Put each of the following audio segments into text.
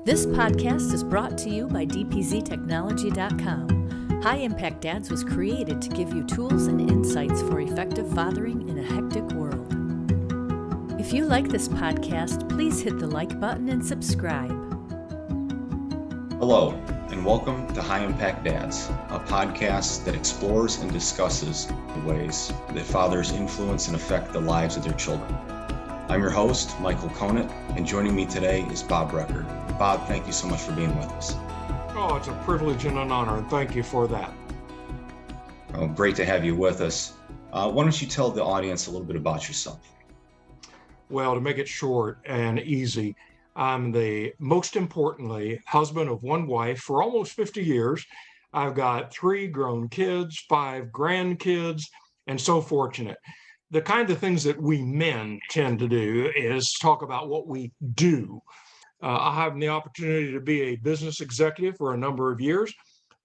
This podcast is brought to you by dpztechnology.com. High Impact Dads was created to give you tools and insights for effective fathering in a hectic world. If you like this podcast, please hit the like button and subscribe. Hello, and welcome to High Impact Dads, a podcast that explores and discusses the ways that fathers influence and affect the lives of their children. I'm your host, Michael Conat, and joining me today is Bob Reccord. Bob, thank you so much for being with us. Oh, it's a privilege and an honor, and thank you for that. Oh, great to have you with us. Why don't you tell the audience a little bit about yourself? Well, to make it short and easy, I'm most importantly, husband of one wife for almost 50 years. I've got 3 grown kids, 5 grandkids, and so fortunate. The kind of things that we men tend to do is talk about what we do. I have the opportunity to be a business executive for a number of years.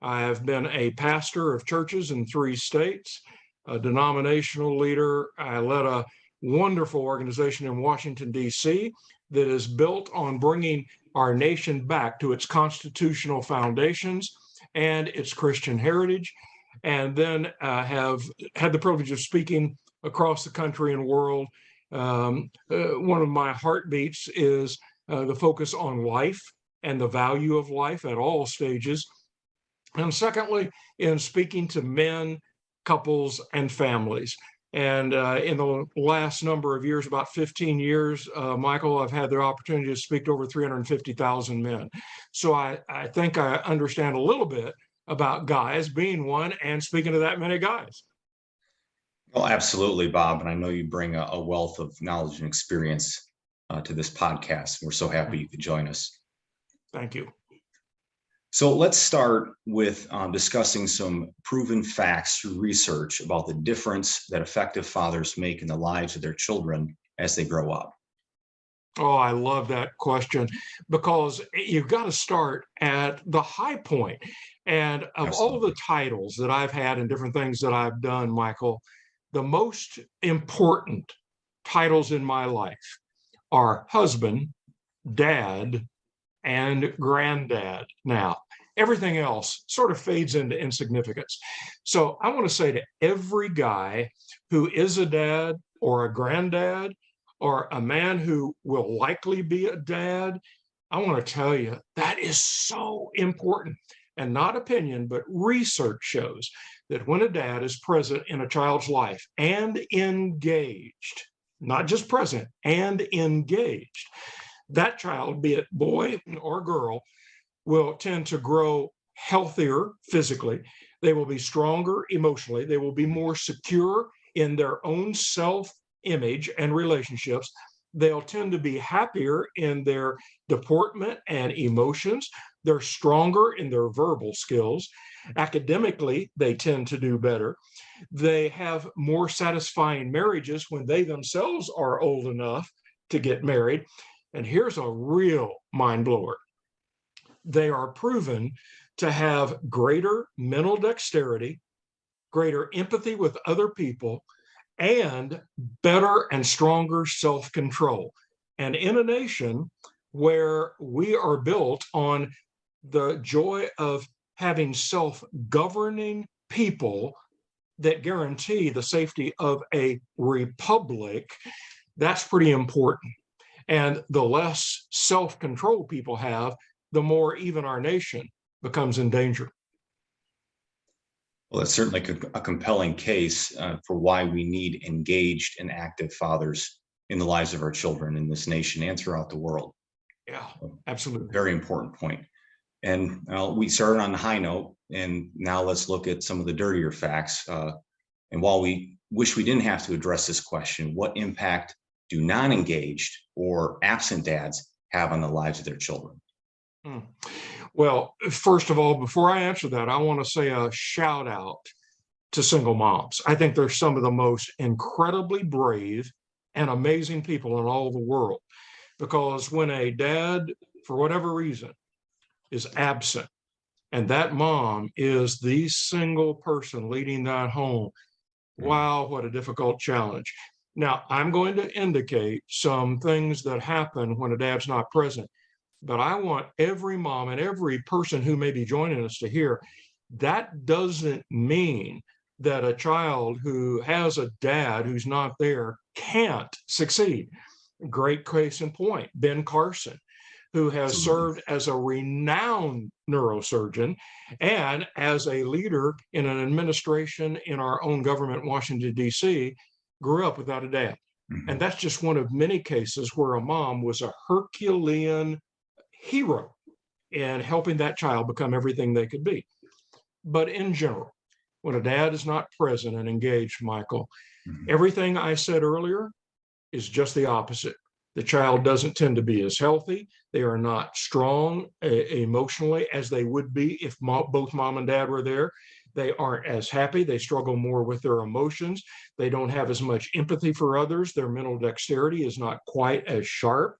I have been a pastor of churches in 3 states, a denominational leader. I led a wonderful organization in Washington, D.C. that is built on bringing our nation back to its constitutional foundations and its Christian heritage, and then have had the privilege of speaking across the country and world. One of my heartbeats is the focus on life and the value of life at all stages. And secondly, in speaking to men, couples, and families. And in the last number of years, about 15 years, Michael, I've had the opportunity to speak to over 350,000 men. So I think I understand a little bit about guys being one and speaking to that many guys. Well, absolutely, Bob. And I know you bring a wealth of knowledge and experience to this podcast. We're so happy you could join us. Thank you. So let's start with discussing some proven facts through research about the difference that effective fathers make in the lives of their children as they grow up. Oh, I love that question, because you've got to start at the high point. And of all the titles that I've had and different things that I've done, Michael, the most important titles in my life are husband, dad, and granddad. Now, everything else sort of fades into insignificance. So I want to say to every guy who is a dad or a granddad or a man who will likely be a dad, I want to tell you that is so important. And not opinion, but research shows that when a dad is present in a child's life and engaged, not just present, and engaged, that child, be it boy or girl, will tend to grow healthier physically. They will be stronger emotionally. They will be more secure in their own self-image and relationships. They'll tend to be happier in their deportment and emotions. They're stronger in their verbal skills. Academically, they tend to do better. They have more satisfying marriages when they themselves are old enough to get married. And here's a real mind blower. They are proven to have greater mental dexterity, greater empathy with other people, and better and stronger self-control. And in a nation where we are built on the joy of having self-governing people that guarantee the safety of a republic, that's pretty important. And the less self-control people have, the more even our nation becomes in danger. Well, it's certainly a compelling case for why we need engaged and active fathers in the lives of our children in this nation and throughout the world. Yeah, absolutely. Very important point. And we started on the high note, and now let's look at some of the dirtier facts. And while we wish we didn't have to address this question, what impact do non-engaged or absent dads have on the lives of their children? Well, first of all, before I answer that, I want to say a shout out to single moms. I think they're some of the most incredibly brave and amazing people in all the world, because when a dad, for whatever reason, is absent, and that mom is the single person leading that home, wow, what a difficult challenge. Now, I'm going to indicate some things that happen when a dad's not present. But I want every mom and every person who may be joining us to hear that doesn't mean that a child who has a dad who's not there can't succeed. Great case in point, Ben Carson, who has served as a renowned neurosurgeon and as a leader in an administration in our own government, Washington, D.C., grew up without a dad. And that's just one of many cases where a mom was a Herculean hero in helping that child become everything they could be. But in general, when a dad is not present and engaged, Michael, everything I said earlier is just the opposite. The child doesn't tend to be as healthy. They are not strong emotionally as they would be if both mom and dad were there. They aren't as happy. They struggle more with their emotions. They don't have as much empathy for others. Their mental dexterity is not quite as sharp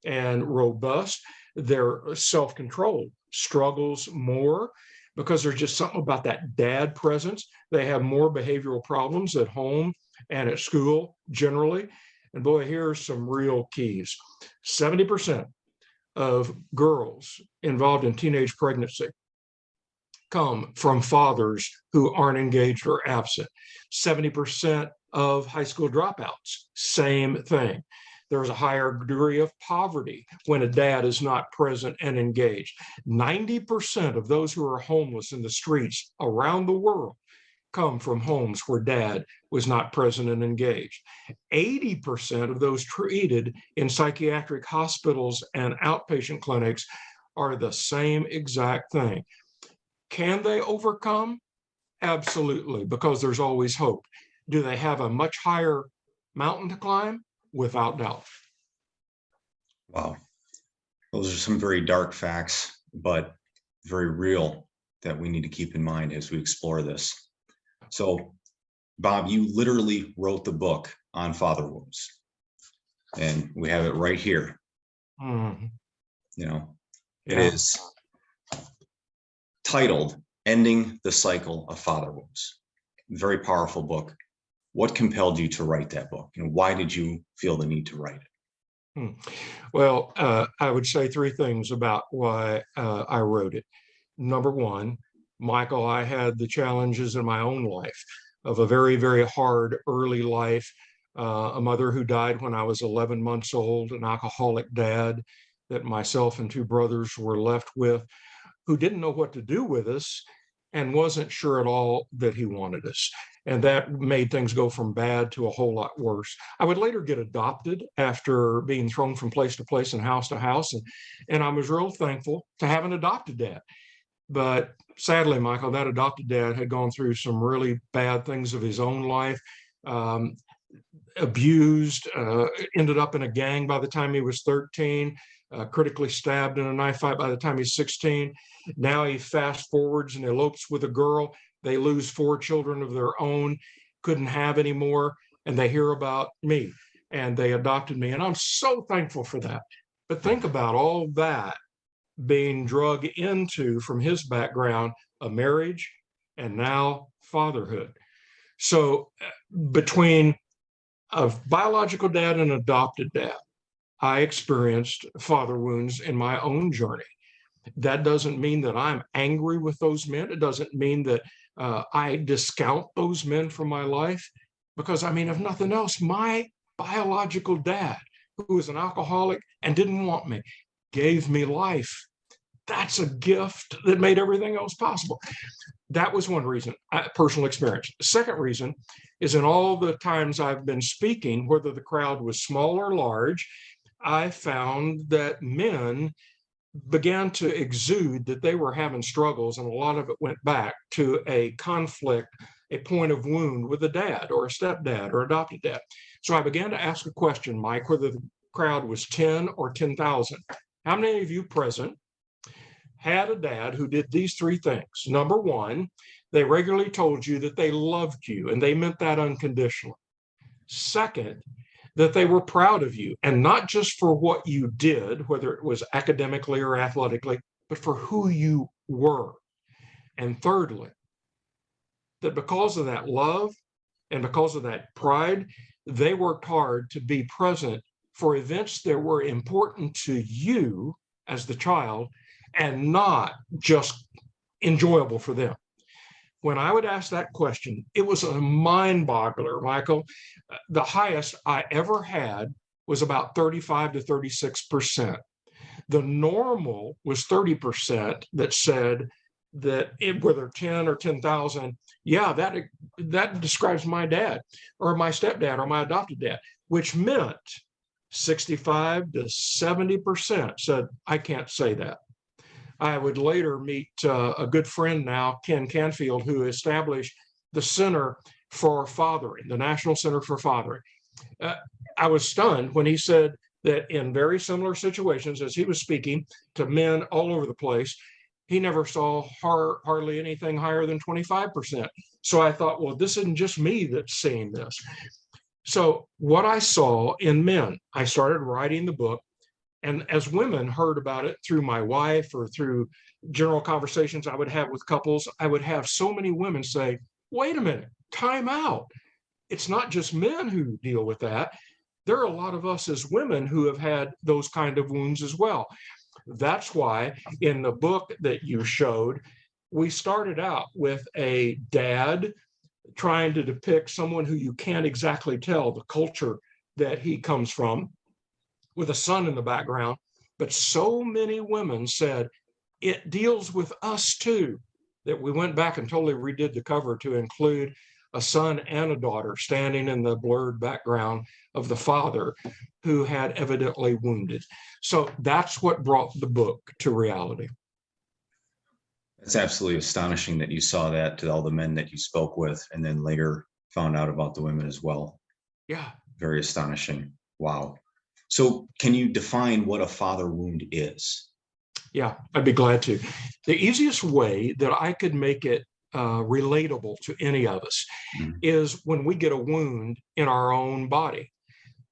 and robust. Their self-control struggles more because there's just something about that dad presence. They have more behavioral problems at home and at school generally. And boy, here are some real keys. 70% of girls involved in teenage pregnancy come from fathers who aren't engaged or absent. 70% of high school dropouts, same thing. There's a higher degree of poverty when a dad is not present and engaged. 90% of those who are homeless in the streets around the world come from homes where dad was not present and engaged. 80% of those treated in psychiatric hospitals and outpatient clinics are the same exact thing. Can they overcome? Absolutely, because there's always hope. Do they have a much higher mountain to climb? Without doubt. Wow. Those are some very dark facts, but very real that we need to keep in mind as we explore this. So, Bob, you literally wrote the book on father wounds, and we have it right here. You know, it is titled Ending the Cycle of Father Wounds. Very powerful book. What compelled you to write that book, and why did you feel the need to write it? Well, I would say three things about why I wrote it. Number one, Michael, I had the challenges in my own life of a very, very hard early life, a mother who died when I was 11 months old, an alcoholic dad that myself and two brothers were left with, who didn't know what to do with us and wasn't sure at all that he wanted us. And that made things go from bad to a whole lot worse. I would later get adopted after being thrown from place to place and house to house. And I was real thankful to have an adopted dad. But sadly, Michael, that adopted dad had gone through some really bad things of his own life, abused, ended up in a gang by the time he was 13, critically stabbed in a knife fight by the time he's 16. Now he fast forwards and elopes with a girl. They lose 4 children of their own, couldn't have any more, and they hear about me, and they adopted me. And I'm so thankful for that. But think about all that being drug into, from his background, a marriage and now fatherhood. So between a biological dad and adopted dad, I experienced father wounds in my own journey. That doesn't mean that I'm angry with those men. It doesn't mean that I discount those men from my life, because I mean, if nothing else, my biological dad, who was an alcoholic and didn't want me, gave me life. That's a gift that made everything else possible. That was one reason, personal experience. The second reason is in all the times I've been speaking, whether the crowd was small or large, I found that men began to exude that they were having struggles, and a lot of it went back to a conflict, a point of wound with a dad or a stepdad or adopted dad. So I began to ask a question, Mike, whether the crowd was 10 or 10,000. How many of you present had a dad who did these three things? Number one, they regularly told you that they loved you, and they meant that unconditionally. Second, that they were proud of you, and not just for what you did, whether it was academically or athletically, but for who you were. And thirdly, that because of that love and because of that pride, they worked hard to be present for events that were important to you as the child and not just enjoyable for them. When I would ask that question, it was a mind boggler, Michael. The highest I ever had was about 35 to 36%. The normal was 30% that said that whether 10 or 10,000, yeah, that describes my dad or my stepdad or my adopted dad, which meant 65 to 70% said, I can't say that. I would later meet a good friend now, Ken Canfield, who established the Center for Fathering, the National Center for Fathering. I was stunned when he said that in very similar situations, as he was speaking to men all over the place, he never saw hardly anything higher than 25%. So I thought, well, this isn't just me that's seeing this. So what I saw in men, I started writing the book. And as women heard about it through my wife or through general conversations I would have with couples, I would have so many women say, wait a minute, time out. It's not just men who deal with that. There are a lot of us as women who have had those kind of wounds as well. That's why in the book that you showed, we started out with a dad trying to depict someone who you can't exactly tell the culture that he comes from, with a son in the background. But so many women said, it deals with us too, that we went back and totally redid the cover to include a son and a daughter standing in the blurred background of the father who had evidently wounded. So that's what brought the book to reality. It's absolutely astonishing that you saw that to all the men that you spoke with and then later found out about the women as well. Yeah. Very astonishing. Wow. So can you define what a father wound is? Yeah, I'd be glad to. The easiest way that I could make it relatable to any of us is when we get a wound in our own body.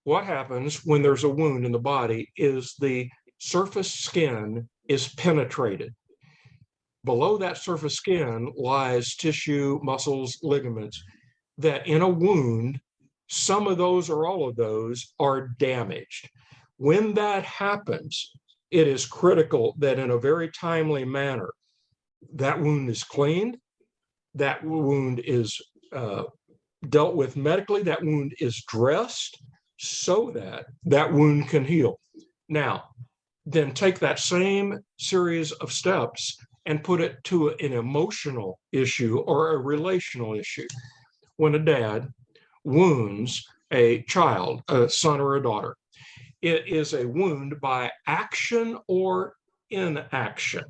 What happens when there's a wound in the body is the surface skin is penetrated. Below that surface skin lies tissue, muscles, ligaments, that in a wound, some of those or all of those are damaged. When that happens, it is critical that in a very timely manner, that wound is cleaned, that wound is dealt with medically, that wound is dressed so that that wound can heal. Now, then take that same series of steps and put it to an emotional issue or a relational issue. When a dad wounds a child, a son or a daughter, it is a wound by action or inaction.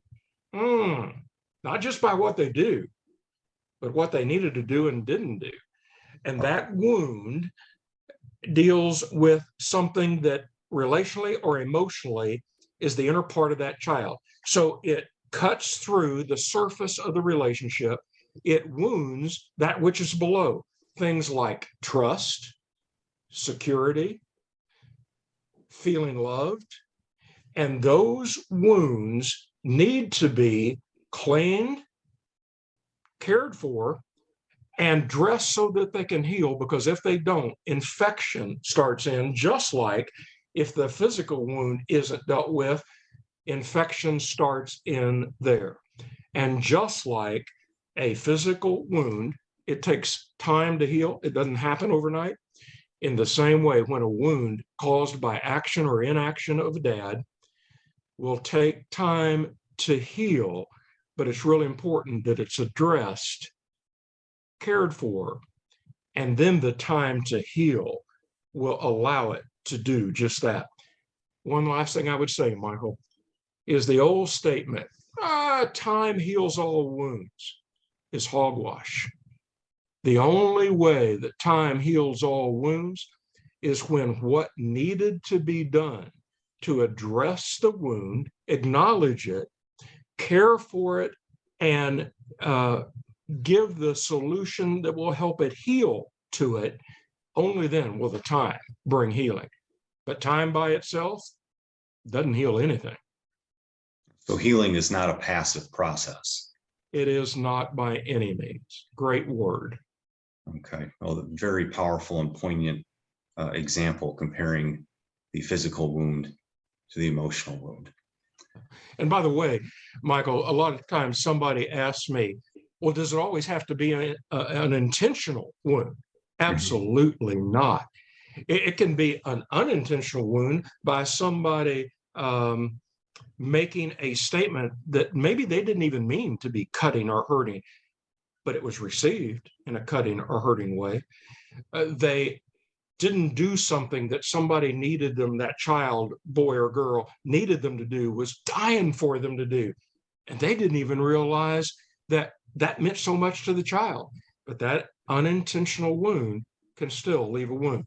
Not just by what they do, but what they needed to do and didn't do. And that wound deals with something that relationally or emotionally is the inner part of that child. So it cuts through the surface of the relationship. It wounds that which is below. Things like trust, security, feeling loved. And those wounds need to be cleaned, cared for, and dressed so that they can heal, because if they don't, infection starts in, just like if the physical wound isn't dealt with, infection starts in there. And just like a physical wound, it takes time to heal. It doesn't happen overnight. In the same way, when a wound caused by action or inaction of a dad will take time to heal, but it's really important that it's addressed, cared for, and then the time to heal will allow it to do just that. One last thing I would say, Michael, is the old statement, time heals all wounds, is hogwash. The only way that time heals all wounds is when what needed to be done to address the wound, acknowledge it, care for it, and give the solution that will help it heal to it, only then will the time bring healing. But time by itself doesn't heal anything. So healing is not a passive process. It is not by any means. Great word. Okay. Well, very powerful and poignant example comparing the physical wound to the emotional wound. And by the way, Michael, a lot of times somebody asks me, well, does it always have to be an intentional wound? Absolutely not. It can be an unintentional wound by somebody making a statement that maybe they didn't even mean to be cutting or hurting, but it was received in a cutting or hurting way. They didn't do something that somebody needed them, that child, boy or girl, needed them to do, was dying for them to do. And they didn't even realize that that meant so much to the child. But that unintentional wound can still leave a wound.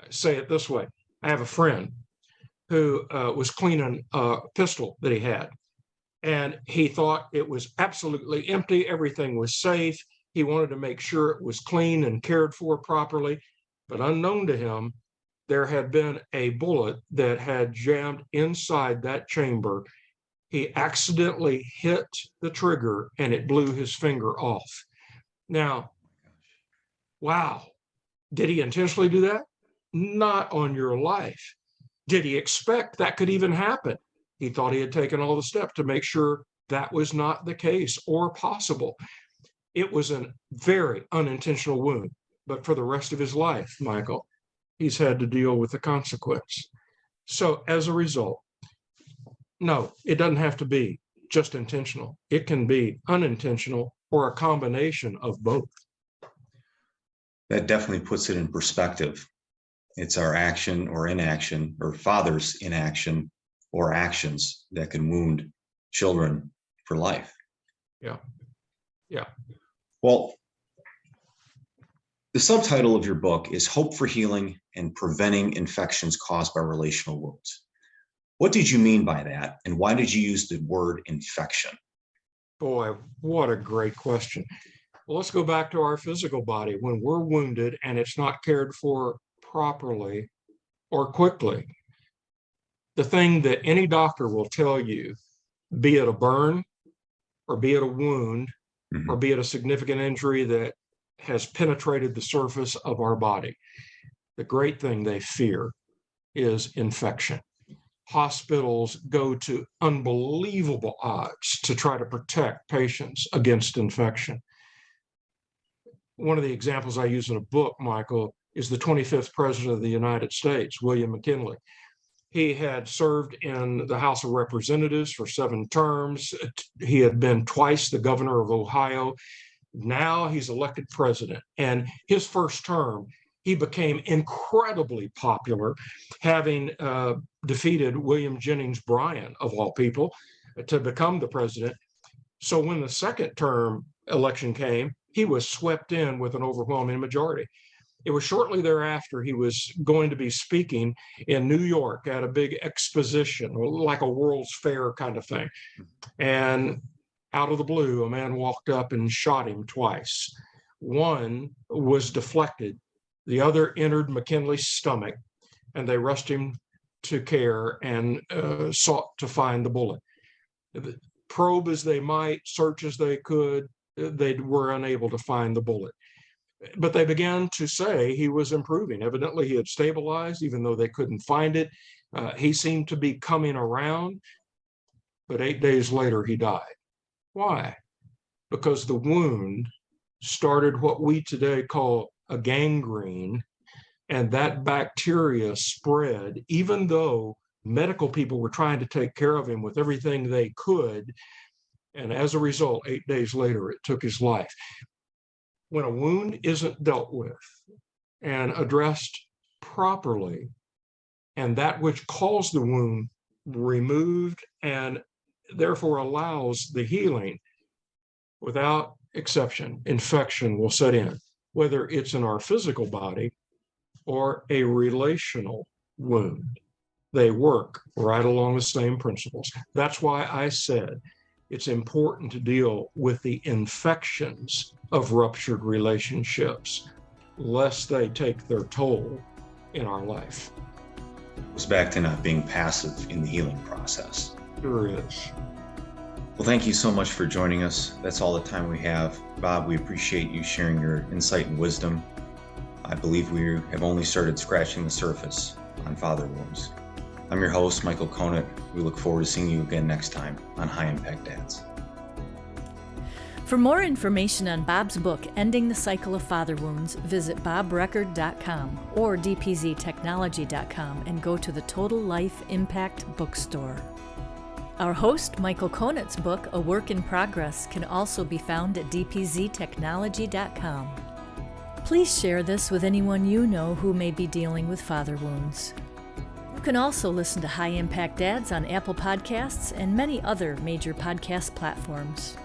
Say it this way. I have a friend who was cleaning a pistol that he had. And he thought it was absolutely empty. Everything was safe. He wanted to make sure it was clean and cared for properly. But unknown to him, there had been a bullet that had jammed inside that chamber. He accidentally hit the trigger and it blew his finger off. Now, wow, did he intentionally do that? Not on your life. Did he expect that could even happen? He thought he had taken all the steps to make sure that was not the case or possible. It was a very unintentional wound, but for the rest of his life, Michael, he's had to deal with the consequence. So as a result, no, it doesn't have to be just intentional. It can be unintentional or a combination of both. That definitely puts it in perspective. It's our action or inaction, or father's inaction or actions that can wound children for life. Yeah. Yeah. Well, the subtitle of your book is Hope for Healing and Preventing Infections Caused by Relational Wounds. What did you mean by that? And why did you use the word infection? Boy, what a great question. Well, let's go back to our physical body. When we're wounded and it's not cared for properly or quickly, the thing that any doctor will tell you, be it a burn or be it a wound, or be it a significant injury that has penetrated the surface of our body, the great thing they fear is infection. Hospitals go to unbelievable odds to try to protect patients against infection. One of the examples I use in a book, Michael, is the 25th President of the United States, William McKinley. He had served in the House of Representatives for 7 terms. He had been twice the governor of Ohio. Now he's elected president. And his first term, he became incredibly popular, having defeated William Jennings Bryan, of all people, to become the president. So when the second term election came, he was swept in with an overwhelming majority. It was shortly thereafter he was going to be speaking in New York at a big exposition, like a World's Fair kind of thing. And out of the blue, a man walked up and shot him twice. One was deflected. The other entered McKinley's stomach, and they rushed him to care and sought to find the bullet. Probe as they might, search as they could, they were unable to find the bullet. But they began to say he was improving. Evidently, he had stabilized, even though they couldn't find it. He seemed to be coming around, but 8 days later, he died. Why? Because the wound started what we today call a gangrene, and that bacteria spread, even though medical people were trying to take care of him with everything they could. And as a result, 8 days later, it took his life. When a wound isn't dealt with and addressed properly, and that which caused the wound removed and therefore allows the healing, without exception, infection will set in, whether it's in our physical body or a relational wound. They work right along the same principles. That's why I said it's important to deal with the infections of ruptured relationships, lest they take their toll in our life. It goes back to not being passive in the healing process. Sure is. Well, thank you so much for joining us. That's all the time we have. Bob, we appreciate you sharing your insight and wisdom. I believe we have only started scratching the surface on father wounds. I'm your host, Michael Conat. We look forward to seeing you again next time on High Impact Dads. For more information on Bob's book, Ending the Cycle of Father Wounds, visit bobrecord.com or dpztechnology.com and go to the Total Life Impact bookstore. Our host, Michael Conat's book, A Work in Progress, can also be found at dpztechnology.com. Please share this with anyone you know who may be dealing with father wounds. You can also listen to High Impact Dads on Apple Podcasts and many other major podcast platforms.